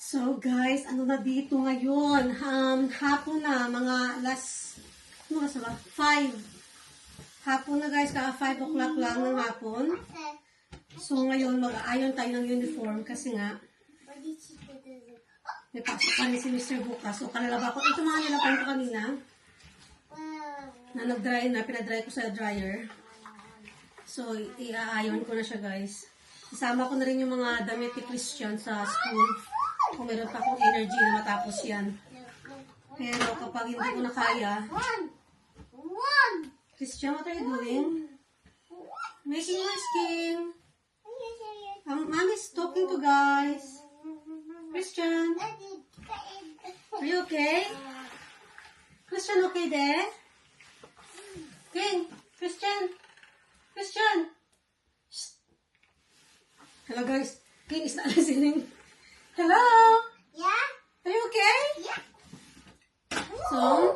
So guys, ano na dito ngayon? Hapon na, mga ano ka ba? 5. Hapon na guys, kaka 5 o'clock lang ng hapon. So ngayon, mag-aayon tayo ng uniform kasi nga, may pasok pa rin si Mr. bukas. So kalalaba ko, ito mga nilapan ko kanina, na nag-dry na, pinadry ko sa dryer. So, i-aayon ko na siya guys. Isama ko na rin yung mga damit ni Christian sa school. Kung meron pa akong energy na matapos yan. Pero kapag hindi ko na kaya, Christian, what are you doing? Making your skin. Mommy's talking to guys. Christian, are you okay? Christian, okay there? King, Christian. Christian! Shh. Hello guys. King is not listening. Hello? Yeah? Are you okay? Yeah. So,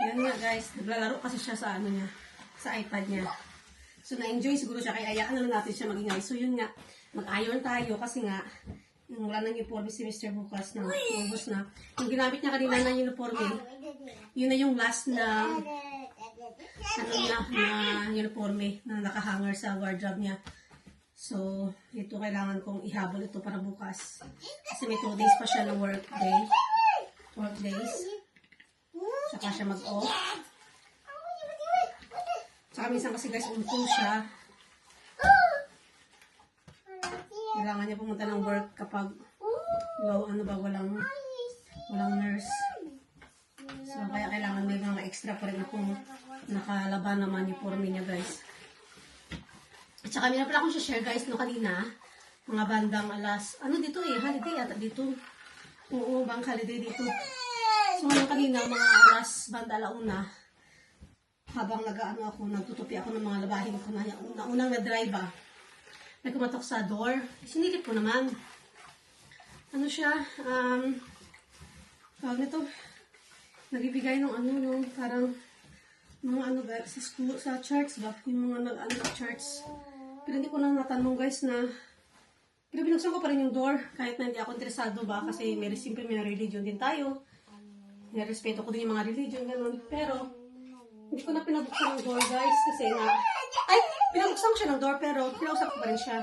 yan nga guys. Naglalaro kasi siya sa ano niya. Sa iPad niya. So, na-enjoy siguro siya. Kaya ayaan na lang natin siya magingay. So, yun nga. Mag-iron tayo kasi nga wala nang uniforme si Mr. bukas na. Ubus na. Yung ginamit niya kanina na uniforme, yun na yung last na ano niya, na uniforme na nakahanger sa wardrobe niya. So, ito kailangan kong ihabol ito para bukas. Kasi may 2 days pa siya na work days. Saka siya mag-off. Saka minsan kasi guys, umpong siya. Kailangan niya pumunta ng work kapag walang nurse. So, kaya kailangan may mga extra pa rin akong nakalaban naman yung uniforme niya, guys. At saka, may na pala akong share, guys, no, kanina. Mga bandang alas, dito holiday ata dito. Oo, bang holiday dito. So, ngayon kanina, mga alas, banda alauna, habang nagtutupi ako ng mga labahin ko na unang na-dry ba. May kumatok sa door. Sinilip ko naman. Ano siya, tawag nito, nagbibigay ng parang mga sa school, sa church ba? Yung mga church. Pero hindi ko lang natanong guys na, pero binuksan ko pa rin yung door kahit na hindi ako interesado ba kasi siyempre may religion din tayo. Respeto ko din yung mga religion, ganun. Pero, hindi ko na pinabuksan ng door guys kasi pinabuksan ko siya ng door pero pinausap ko pa rin siya.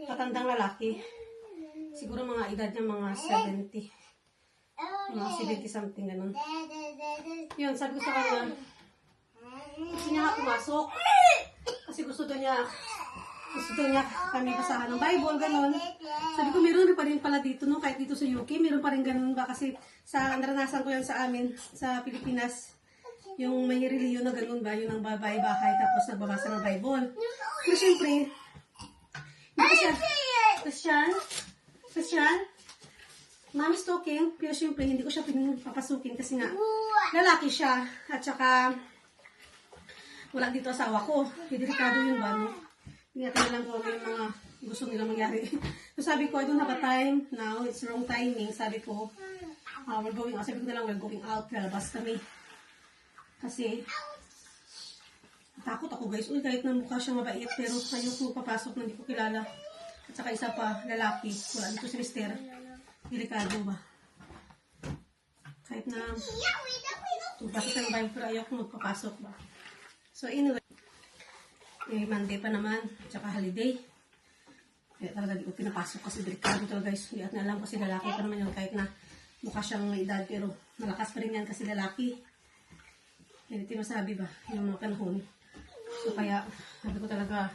Katandang lalaki. Siguro mga edad niya mga 70. Mga 70 something, ganun. Yun, sabi ko sa kanya, gusto niya nga pumasok. Kasi gusto niya kami basahan ng Bible, ganun. Sabi ko, meron pa rin pala dito, no? Kahit dito sa UK, meron pa rin ganun ba? Kasi sa naranasan ko yan sa amin, sa Pilipinas, yung may reliyon na ganun ba? Yung ang bahay-bahay, tapos nagbabasa ng Bible. Pero syempre, Christian, Mommy's talking, pero syempre, hindi ko siya papasukin kasi nga, lalaki siya. At saka, wala dito asawa ko. Delikado yun ba, no? Hindi natin lang kung yung mga gusto nilang mangyari. So sabi ko, I don't have a time now. It's wrong timing. Sabi ko, we're going out. Sabi ko na lang, we're going out. Lalabas kami. Kasi, takot ako guys. Uy, kahit na mukha siyang mabait, pero ayoko papasok na hindi ko kilala. At saka isa pa, lalaki. Wala dito si Mister. Delikado ba? Kahit na magpasok ng Bible, pero ayoko magpapasok ba. So anyway, Monday pa naman, tsaka holiday. Kaya talaga di ko pinapasok kasi delikado talaga guys. Hindi at na alam kasi lalaki pa naman yun kahit na mukha siyang may edad pero malakas pa rin yan kasi lalaki. Hindi ko masabi ba yung mga panahon. So kaya sabi ko talaga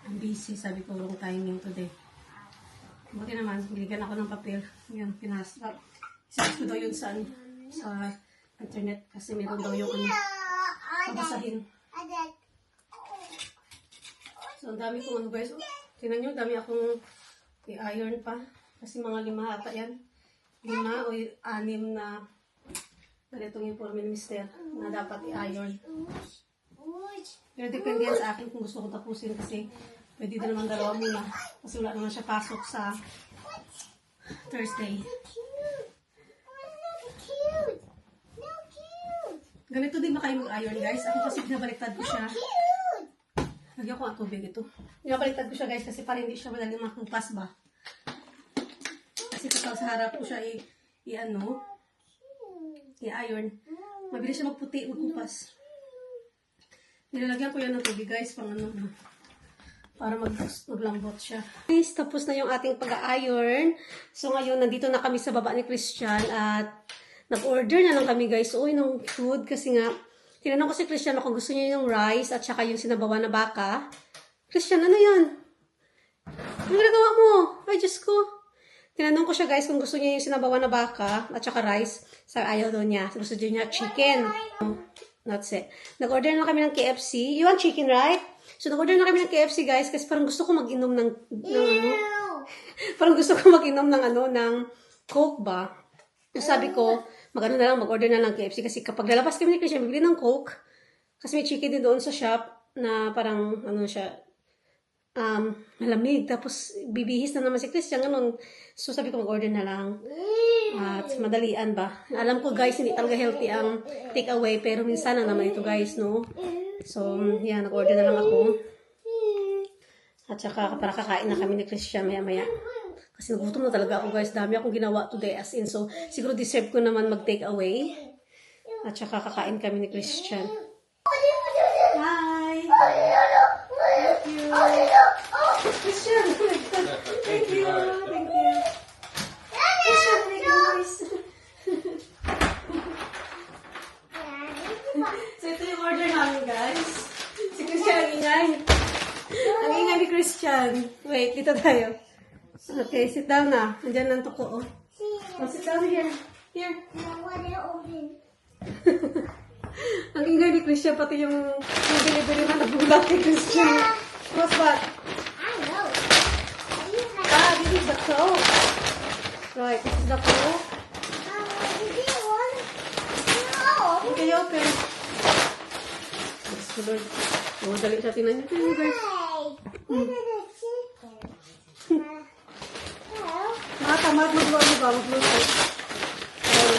I'm busy, sabi ko wrong timing today. Buti naman, binigyan ako ng papel. Yan, pinasa. Isip ko daw yun sa internet kasi meron daw yung pabasahin. So, ang dami kong guys. Tingnan nyo, dami akong i-iron pa. Kasi mga 5 ata yan. 5 o 6 na ganitong uniforme ni Mister na dapat i-iron. Pero depende yan sa akin kung gusto ko tapusin kasi pwede din naman 2 muna. Kasi wala naman siya pasok sa Thursday. Ganito din ba kayo mag-iron guys? Ako kasi pinabaliktad ko siya. Lagyan ko ang tubig ito. Pinabaliktad ko siya guys kasi para hindi siya madaling makupas ba. Kasi kapag sa harap ko siya i-iron, mabilis siya magputi, magkupas. Nilalagyan ko yan ng tubig guys, pang para maglambot siya. Guys, tapos na yung ating pag-iron. So ngayon, nandito na kami sa baba ni Christian at nag-order na lang kami guys. Uy, ng food kasi nga, tinanong ko si Christian kung gusto niya yung rice at saka yung sinabawan na baka. Christian, ano yan? Ano ginagawa mo? Ay, Diyos ko. Tinanong ko siya guys kung gusto niya yung sinabawan na baka at saka rice. Sa ayaw daw niya. Gusto niya chicken. That's it. Nag-order na kami ng KFC. You want chicken, right? So, nag-order na kami ng KFC, guys, kasi parang gusto ko mag-inom ng parang gusto ko mag-inom ng Coke ba? So, sabi ko, mag-order na lang KFC kasi kapag lalabas kami ni Christian, bibili ng Coke. Kasi may chicken din doon sa shop na parang, malamig. Tapos, bibihis na naman si Christian, ganun. So, sabi ko, mag-order na lang. At madalian ba? Alam ko, guys, hindi talaga healthy ang take-away, pero minsan lang naman ito, guys, no? So, yan, nag-order na lang ako. At saka, para kakain na kami ni Christian maya-maya. Kasi nagutom na talaga ako, guys. Dami akong ginawa today as in. So, siguro deserve ko naman mag-take away. At saka, kakain kami ni Christian. Hi! Thank you! Christian! Thank you! Thank you! Christian, thank you, guys! So, ito yung order namin, guys. Si Christian, ang ingay. Ang ingay ni Christian. Wait, dito tayo. Okay, sit down na. Andiyan ang tuko, oh. Oh, sit down here. Here. Ang ingay ni Christian, pati yung bili-bili na nagulat ni Christian. What's that? I know. This is the Coke. Right, this is the Coke. Okay, okay. Lord. Oh, dali siya tinan niyo, guys. Tamad magluto ba? Magluto.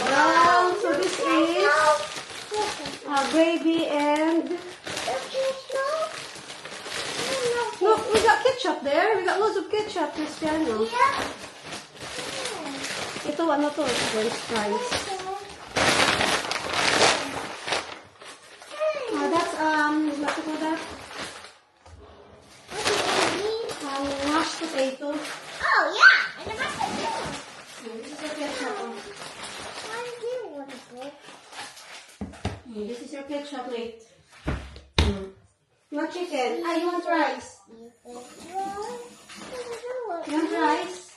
Wow. So this is gravy and look, we got ketchup there. We got loads of ketchup, Cristiano. Ito, ano to? French fries. That's, what to call that? Mashed potato. Oh, yeah. And the mashed potato. This is your ketchup. Why do you want it? This is your ketchup, mate. You want chicken? You want rice? You want rice?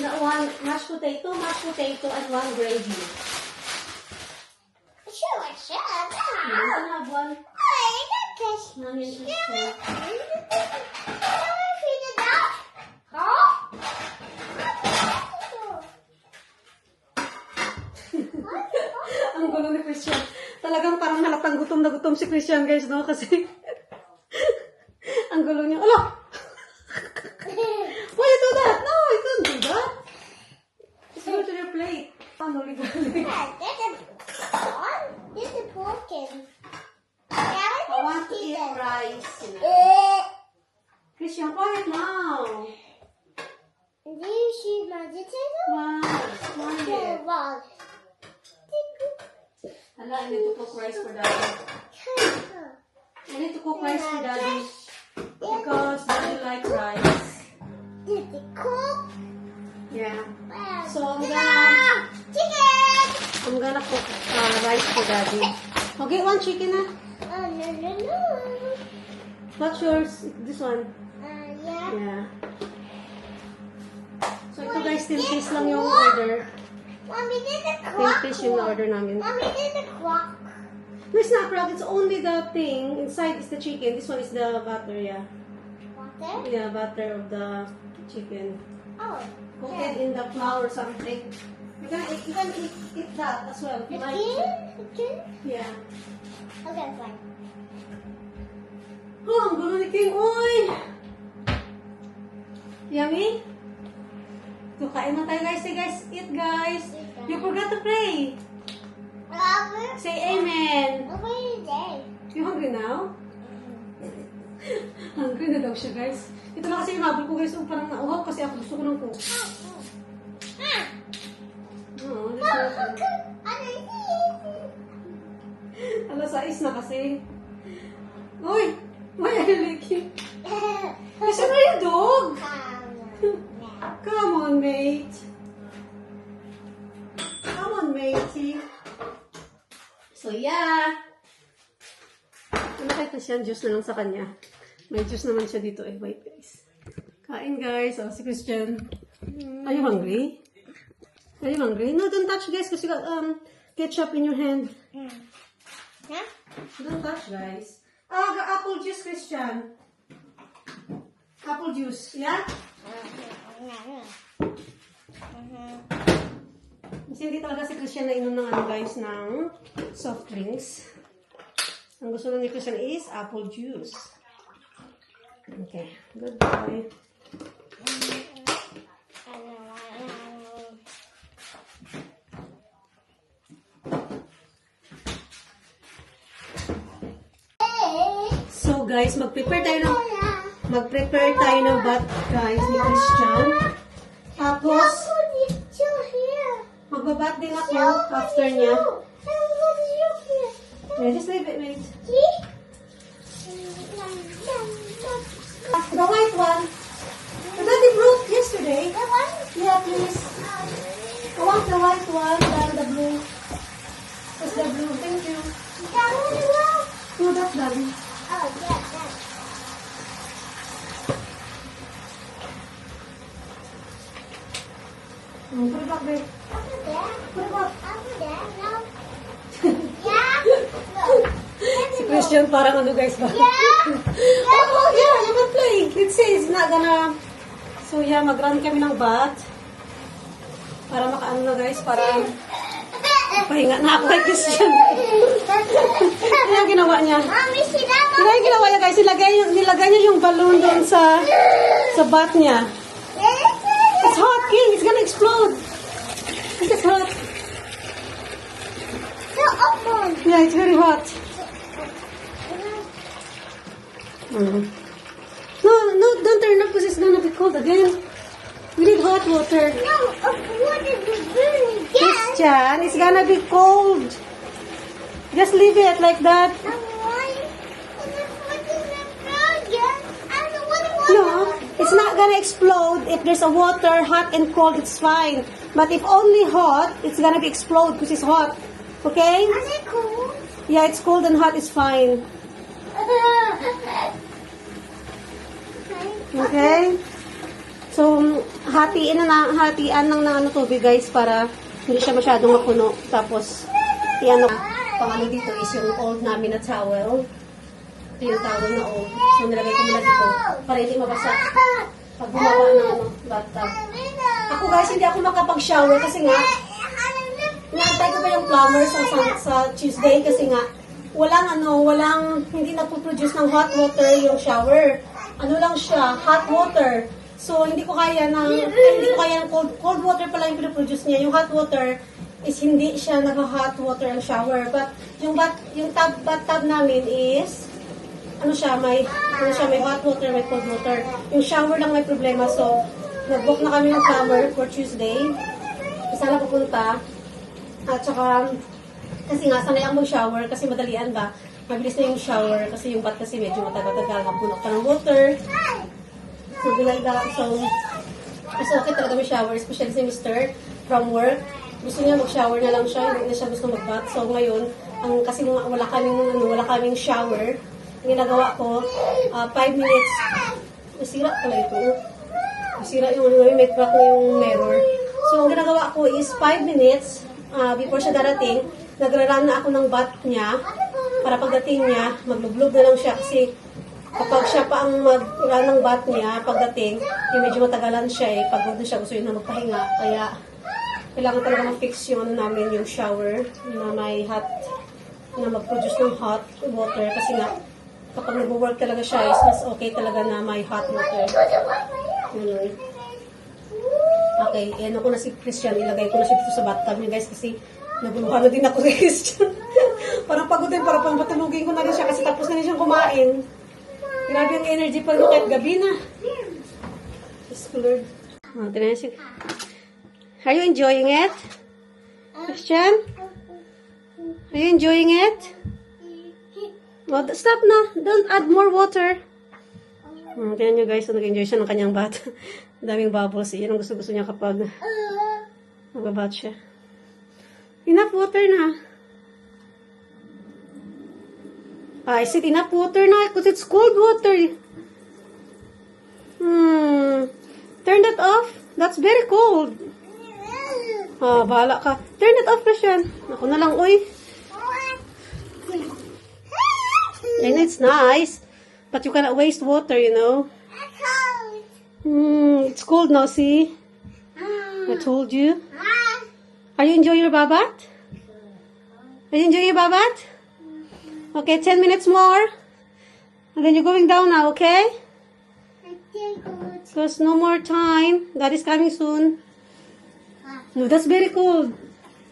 Not one mashed potato, and one gravy. Sure. You can have one. Onion and Ang gulo ni Christian. Talagang parang halatang gutom na gutom si Christian, guys, no? Kasi ang gulo niya. Ala! Why you do that? No, you don't do that. Just go to your plate. Ano, ligali. There's a pumpkin. I want to eat rice. Christian, quiet now. Do you see my potato? Wow, quiet. Hala, I need to cook rice for daddy. I need to cook rice for daddy. Because daddy likes rice. Did it cook? Yeah. So I'm gonna cook rice for daddy. Okay, one chicken na. No. What's yours? This one? Yeah. Yeah. So ito guys, 10 piece lang yung order. Mommy did the 10 clock. piece yung order namin. Mommy did the clock. No, it's not crowd. It's only the thing. Inside is the chicken. This one is the butter, yeah. Water? Yeah, butter of the chicken. Oh. Cook it in the flour or something. You can eat that as well if you like. Chicken? Yeah. Okay, fine. Oh, ang gulo ni King. Uy! Yummy? So, kain na tayo guys. Say guys, eat guys. You forgot to pray. Say amen. What are you doing? You hungry now? Hungry na daw siya, guys. Ito na kasi yung habol ko, guys. So, parang nauhaw kasi ako gusto ko ng coke. Oo, alas 6 na kasi. Uy! Why are you licking? Listen to your dog! Come on, mate. Come on, matey. So, yeah. Ano kahit na siya, juice na lang sa kanya. May juice naman siya dito eh. Wait, guys. Kain, guys. Oh, si Christian. Are you hungry? Are you hungry? No, don't touch, guys, because you got ketchup in your hand. Yeah? Don't touch, guys. Ah, apple juice, Christian. Apple juice, yeah? Kasi hindi talaga si Christian na inom ng ano, guys, ng soft drinks. Ang gusto lang ni Christian is apple juice. Okay, good boy. So guys, mag-prepare tayo ng bath, guys, ni Christian. Tapos, magbabat din ako after niya. Yeah, just leave it, mate. The white one. The daddy broke yesterday. Yeah, please. I want the white one than the blue. Just the blue. Thank you. No, that's daddy. Put it back there. Put it back. Si Christian parang ano, guys ba? Oh yeah, you can play. Let's say it's not gonna... So yeah, mag-run kami ng bath. Para makaano na, guys, para pahinga na ako kay Christian. Ano yung ginawa niya? Ano yung ginawa niya, guys? Nilagay niya yung balloon doon sa bath niya. It's hot, King. It's gonna explode. It's hot. Yeah, it's very hot. No, don't turn up because it's gonna be cold again. We need hot water. Christian, it's gonna be cold. Just leave it like that. No, it's not gonna explode. If there's a water, hot and cold, it's fine. But if only hot, it's gonna be explode because it's hot. Okay? Yeah, it's cold and hot, it's fine. Okay? So, hatian lang ng ano tubig, guys, para hindi siya masyadong mapuno. Tapos, ano, pangano dito is yung old namin na towel. Ito yung towel na old. So, nilagay ko muna dito para hindi mabasa pag bumaba ng ano, bathtub. Ako, guys, hindi ako makapag-shower kasi nga, inaantay ko pa yung plumber sa Tuesday kasi nga, hindi nagpo-produce ng hot water yung shower. Ano lang siya, hot water. So, hindi ko kaya ng cold water pala yung pinoproduce niya. Yung hot water is hindi siya nag-hot water ang shower. But, yung bathtub namin is, may hot water, may cold water. Yung shower lang may problema. So, nag-book na kami ng plumber for Tuesday. Sana pupunta. At saka, kasi nga, sanay ang mag-shower kasi madalian ba? Mabilis na yung shower kasi yung bath kasi medyo matagal-tagal. Magpuno pa ng water. So, okay talaga may shower, especially si Mr. from work. Gusto niya mag-shower na lang siya, hindi na siya gusto mag-bath. So, ngayon, kasi wala kaming shower, ang ginagawa ko, 5 minutes, nasira pala ito. Nasira yung may crack na yung mirror. So, ang ginagawa ko is 5 minutes, before siya darating, nagra-run na ako ng bath niya, para pagdating niya, maglublog na lang siya kasi kapag siya pa ang mag-run ng bath niya, pagdating, medyo matagalan siya pagod na siya, gusto yun na magpahinga. Kaya, kailangan talaga ma-fix yung namin, yung shower na may hot, na mag-produce ng hot water. Kasi nga, kapag nag-work talaga siya, is mas okay talaga na may hot water. Okay, ano ko na si Christian, ilagay ko na siya dito sa bathtub niya, guys, kasi naguluhan na din ako kay Christian. Parang pagod din, parang patulugin ko na rin siya kasi tapos na rin siyang kumain. Grabe ang energy pa mo kahit gabi na. Diyos ko, Lord. Oh, tingnan siya. Are you enjoying it? Christian? Are you enjoying it? Oh, stop na. Don't add more water. Tingnan nyo guys, nag-enjoy siya ng kanyang bath. Daming bubbles. Yan ang gusto-gusto niya kapag mag-bath siya. Enough water na. I said enough water na because it's cold water. Turn that off. That's very cold. Bahala ka. Turn it off, Christian. Ako na lang, uy. And it's nice. But you cannot waste water, you know. It's cold now, see? I told you. Are you enjoying your babat? Are you enjoying your babat? Okay, 10 minutes more. And then you're going down now, okay? Because no more time. Dad is coming soon. No, that's very cold.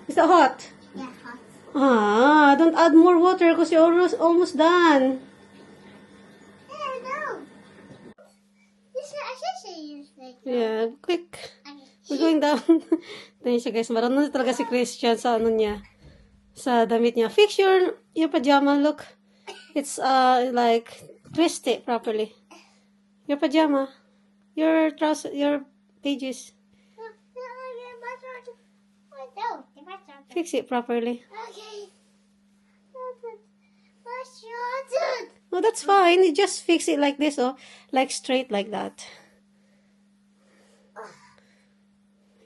Is that hot? Yeah, hot. Don't add more water because you're almost done. Yeah, quick. We're going down. Tingnan siya guys, marunong na talaga si Christian sa ano niya. Sa damit niya. Fix your pajama, look. It's like twist it properly. Your pajama. Your trousers, your pages. Fix it properly. Okay. No, that's fine. You just fix it like this, oh. Like straight like that.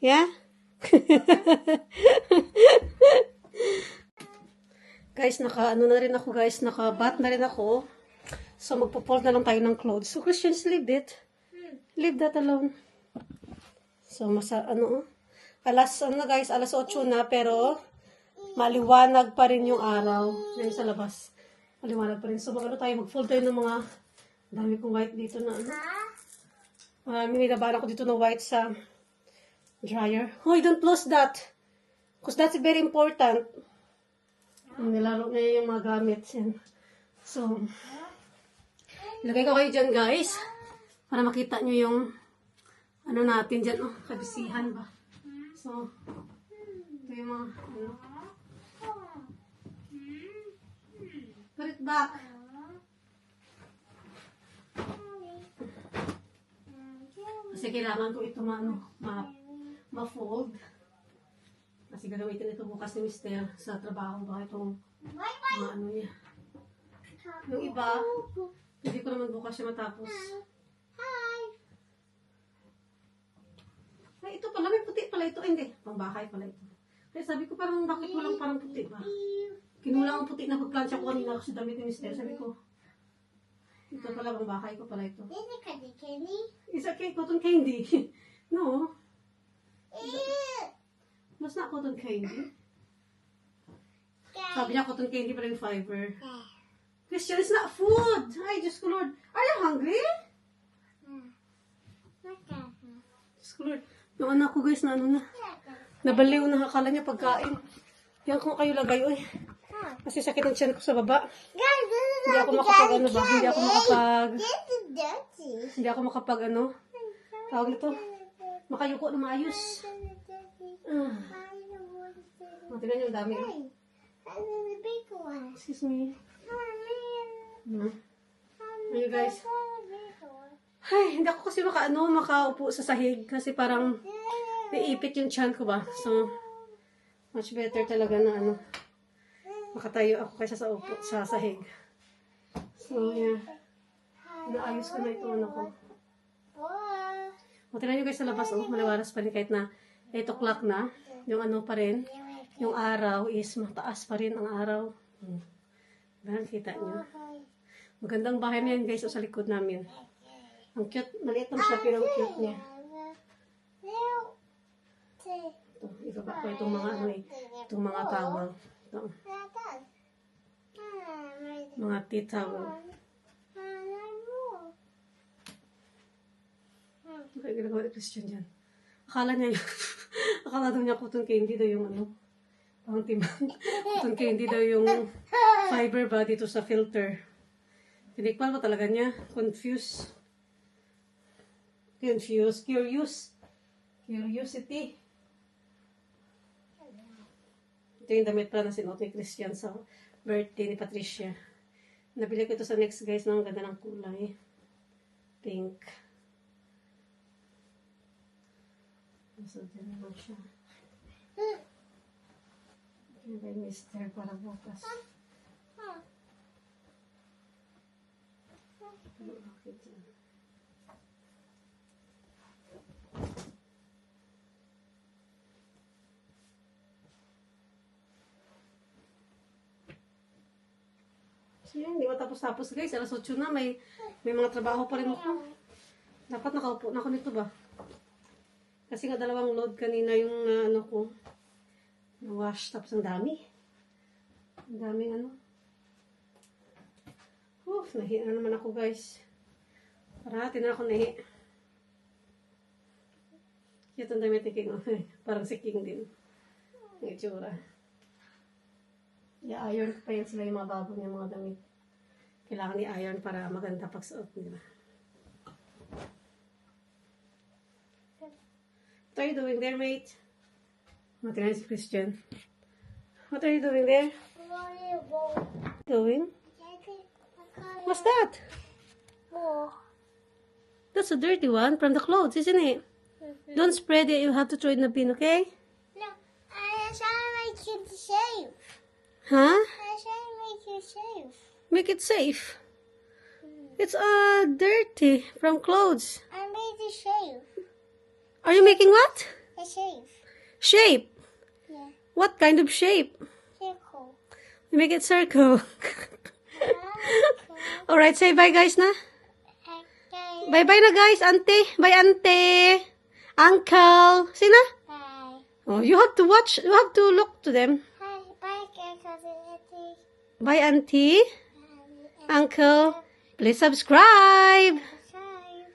Yeah? Guys, ano na rin ako, guys. Naka-bath na rin ako. So, magpo-fold na lang tayo ng clothes. So, Christians, leave it. Leave that alone. So, alas 8 na, pero maliwanag pa rin yung araw. Ngayon sa labas. Maliwanag pa rin. So, mag-fold tayo ng mga dami kong white dito na, nilabahan ako dito ng white sa dryer. Hoy, don't lose that. Because that's very important. Nilaro niya yung mga gamit. Yan. So, ilagay ko kayo dyan, guys. Para makita nyo yung ano natin dyan. Oh, kabisihan ba? So, ito yung mga put it back. Kasi kailangan ko ito ma-fold. Kasi gagamitin ito bukas ni Mister sa trabaho ba itong mga ano niya. Yung iba, hindi ko naman bukas siya matapos. Ay, ito pala, may puti pala ito. Ay, hindi, pangbahay pala ito. Kaya sabi ko parang, bakit walang parang puti ba? Kinulang ang puti na pagplansya ko kanina kasi damit ni Mister. Sabi ko, ito pala, pangbahay ko pala ito. Is it candy? Is it cotton candy? No. Mas not cotton candy. Sabi niya, cotton candy pa rin fiber. Christian, it's not food. Ay, Diyos ko Lord. Are you hungry? Diyos ko Lord. Yung anak ko guys, na nabaliw na, akala niya pagkain. Yan kung kayo lagay, oy. Kasi sakit ang tiyan ko sa baba. Hindi ako makapag ano ba? Hindi ako makapag ano. Tawag nito. Makayuko na maayos. Tignan niyo, dami. Excuse me. Ayun guys. Ay, hindi ako kasi makaupo sa sahig. Kasi parang naipit yung tiyan ko ba. So, much better talaga na makatayo ako kaysa sa sahig. So, yeah. Naayos ko na ito ko. Tignan nyo guys sa labas, maliwalas pa rin kahit na 8 o'clock na. Yung pa rin, yung araw is mataas pa rin ang araw. Dahil kita nyo. Magandang bahay na yan guys sa likod namin. Ang cute, maliit lang siya pero ang cute niya. Ito, ibaba ko itong mga itong mga towel. Ito. Mga tea towel. Okay, ginagawa ni Christian dyan. Akala daw niya cotton candy daw yung pang timang. Cotton candy daw yung fiber ba dito sa filter. Tinikman ko talaga niya. Confused. Curiosity. Ito yung damit pa na sinuot ni Christian sa birthday ni Patricia. Nabili ko ito sa Next guys, no? Ang ganda ng kulay. Pink. So, dyan naman siya. Okay, kay Mister para bukas. Okay, dyan. So yun, hindi matapos-tapos guys. Alas 8 na, may mga trabaho pa rin ako. Dapat nakaupo na ako nito ba? Kasi nga 2 load kanina yung ano ko. Na-wash. Tapos ang dami. Ang daming ano. Nahi na naman ako guys. Parati na ako nahi. Kaya itong damit ni King. Parang si King din. Ang itsura. I-iron pa yan sila yung mga bago niya mga damit. Kailangan i-iron para maganda pagsuot nila. What are you doing there, mate? What are you doing, Christian? What are you doing there? Doing? What's that? That's a dirty one from the clothes, isn't it? Don't spread it. You have to throw it in the bin, okay? No, I was trying to make it safe. Huh? I was trying to make it safe. Make it safe. It's dirty from clothes. I made it safe. Are you making what? It's safe. Shape. Yeah. What kind of shape? Circle. You make it circle. Okay. Alright, say bye guys na. Okay. Bye-bye na guys, auntie. Bye auntie. Uncle. Say na. Bye. Oh, you have to watch. You have to look to them. Hi. Bye, Cousin. Bye auntie. Uncle. Please subscribe. Bye.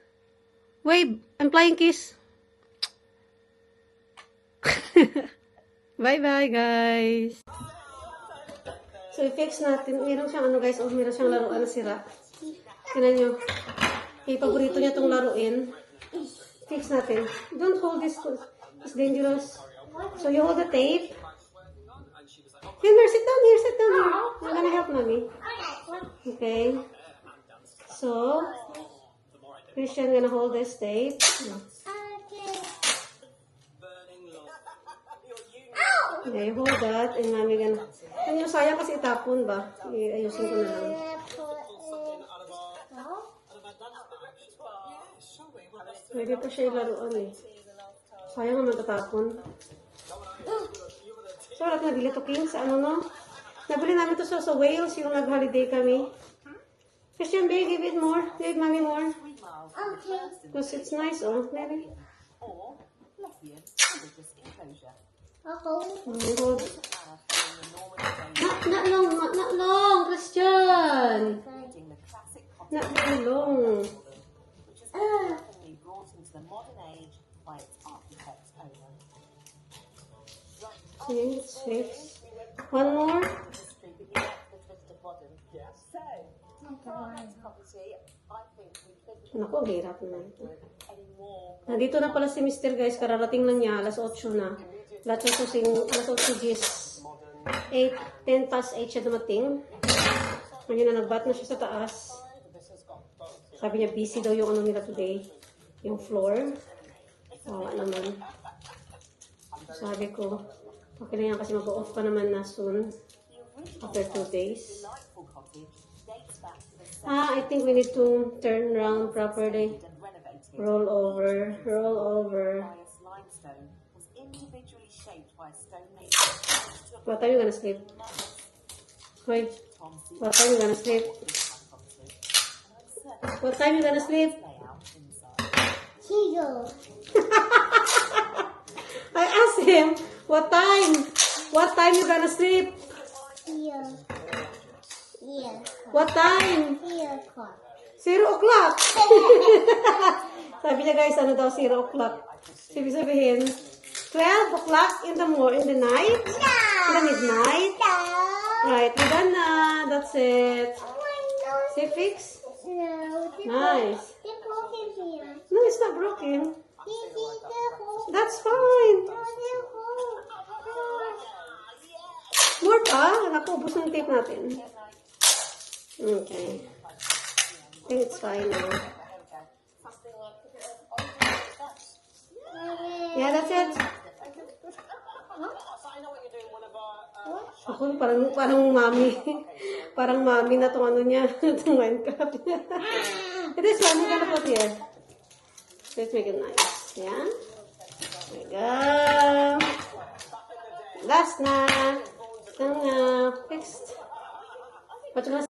Wave. I'm flying kiss. Bye-bye guys. So, i-fix natin. Meron siyang ano guys. Meron siyang laruan na sira. Tignan nyo. Paborito niya itong laruin. Fix natin. Don't hold this. It's dangerous. So, you hold the tape. Here, sit down here. Sit down here. You're gonna help mommy. Okay. So, Christian gonna hold this tape. Okay, hold that. And mami gonna... Ano, sayang kasi itapon ba? Ayusin ko na lang. Pwede pa siya ilaruan eh. Sayang naman tatapon. So, lahat nabili to King sa ano no? Nabili namin to sa Wales yung nag-holiday kami. Christian, babe, give it more. Give mommy more. Okay. Because it's nice, oh. Maybe. Hold. Not long, Christian. Not very long. Okay, it's fixed. One more. Naku, ang hirap naman ito. Nandito na pala si Mr. guys. Kararating lang niya. Alas 8 na. Alas 8 gis. 10 past 8 siya dumating. Ngayon na nagbat na siya sa taas. Sabi niya busy daw yung ano nila today. Yung floor. Wala naman. Sabi ko, okay na yan kasi mag-off pa naman na soon. After 2 days. I think we need to turn around properly. Roll over. Roll over. What time you gonna sleep? Wait. What time you gonna sleep? What time you gonna sleep? Here. I asked him, what time? What time you gonna sleep? Here. Here. What time? Here. O'clock. 0 o'clock. Sabi niya guys, ano daw 0 o'clock? Sabihin, 12 o'clock in the night? In the midnight? No. Right, we're done na. That's it. Oh, I know See, fix? No, Nice. they're broken here. No, it's not broken. They're whole. That's fine. No, they're whole. More pa? Naku, ubos ng tape natin. Okay. I think it's fine now. Yeah, that's it. Ako, parang mami. Parang mami na tong ano niya. Itong Minecraft. It is fun. We're gonna put here. Let's make it nice. Yeah? There we go. Last na. Ito na. Fixed. What you